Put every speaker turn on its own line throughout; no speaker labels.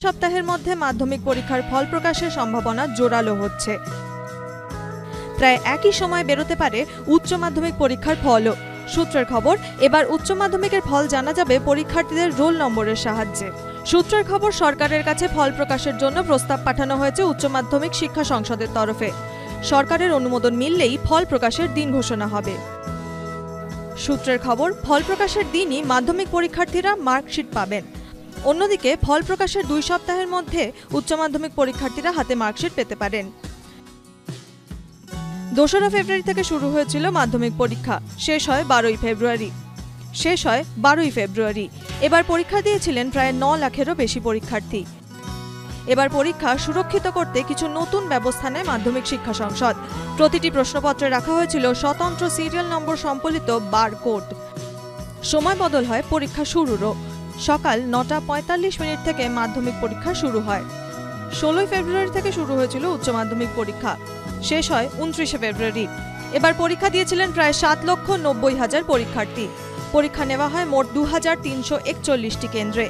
সপ্তাহের মধ্যে মাধ্যমিক পরীক্ষার ফল প্রকাশের সম্ভাবনা জোরালো হচ্ছে। প্রায় একই সময় বেরোতে পারে উচ্চ মাধ্যমিক পরীক্ষার ফলও। সূত্রের খবর, এবার উচ্চ মাধ্যমিকের ফল জানা যাবে পরীক্ষার্থীদের রোল নম্বরের সাহায্যে। সূত্রের খবর, সরকারের কাছে ফল প্রকাশের জন্য প্রস্তাব পাঠানো হয়েছে উচ্চ মাধ্যমিক শিক্ষা সংসদের তরফে। সরকারের অনুমোদন মিললেই ফল প্রকাশের দিন ঘোষণা হবে। সূত্রের খবর, ফল প্রকাশের দিনই মাধ্যমিক পরীক্ষার্থীরা মার্কশিট পাবেন। অন্যদিকে ফল প্রকাশের 2 সপ্তাহের মধ্যে উচ্চ মাধ্যমিক পরীক্ষার্থীরা হাতে মার্কশিট পেতে পারেন। 2রা ফেব্রুয়ারি থেকে শুরু হয়েছিল মাধ্যমিক পরীক্ষা, শেষ হয় 12ই ফেব্রুয়ারি। এবার পরীক্ষা দিয়েছিলেন প্রায় 9 লাখেরও বেশি পরীক্ষার্থী। এবার পরীক্ষা সুরক্ষিত করতে কিছু নতুন ব্যবস্থা নেয় মাধ্যমিক শিক্ষা সংসদ। প্রতিটি প্রশ্নপত্রে রাখা হয়েছিল স্বতন্ত্র সিরিয়াল নম্বর সম্বলিত বারকোড। সময় বদল হয় পরীক্ষা শুরুরও। সকাল 9:45 থেকে মাধ্যমিক পরীক্ষা শুরু হয়। 16 ফেব্রুয়ারি থেকে শুরু হয়েছিল উচ্চ মাধ্যমিক পরীক্ষা, শেষ হয় 29 ফেব্রুয়ারি। এবার পরীক্ষা দিয়েছিলেন প্রায় 7,90,000 পরীক্ষার্থী। পরীক্ষা নেওয়া হয় মোট 2341টি কেন্দ্রে।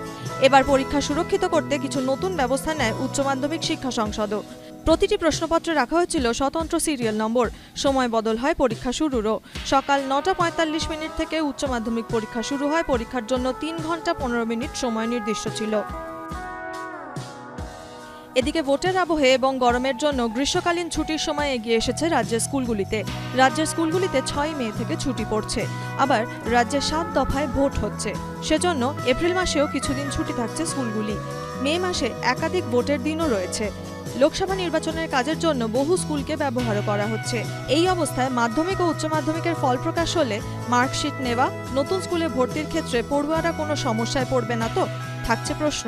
এবার পরীক্ষা সুরক্ষিত করতে কিছু নতুন ব্যবস্থা নেয় উচ্চ মাধ্যমিক শিক্ষা সংসদও। প্রতিটি প্রশ্নপত্রে রাখা হয়েছিল স্বতন্ত্র সিরিয়াল নম্বর। সময় বদল হয় পরীক্ষা শুরুরও। সকাল 9:45 থেকে উচ্চ মাধ্যমিক পরীক্ষা শুরু হয়। পরীক্ষার জন্য 3 ঘন্টা 15 মিনিট সময় নির্দিষ্ট ছিল। এদিকে ভোটের আবহে এবং গরমের জন্য গ্রীষ্মকালীন ছুটির সময় এগিয়ে এসেছে রাজ্যের স্কুলগুলিতে। রাজ্যের স্কুলগুলিতে 6 মে থেকে ছুটি পড়ছে। আবার রাজ্যে 7 দফায় ভোট হচ্ছে, সেজন্য এপ্রিল মাসেও কিছুদিন ছুটি থাকছে স্কুলগুলি। মে মাসে একাধিক ভোটের দিনও রয়েছে। লোকসভা নির্বাচনের কাজের জন্য বহু স্কুলকে ব্যবহারও করা হচ্ছে। এই অবস্থায় মাধ্যমিক ও উচ্চ মাধ্যমিকের ফল প্রকাশ হলে মার্কশিট নেওয়া, নতুন স্কুলে ভর্তির ক্ষেত্রে পড়ুয়ারা কোনো সমস্যায় পড়বে না তো, থাকছে প্রশ্ন।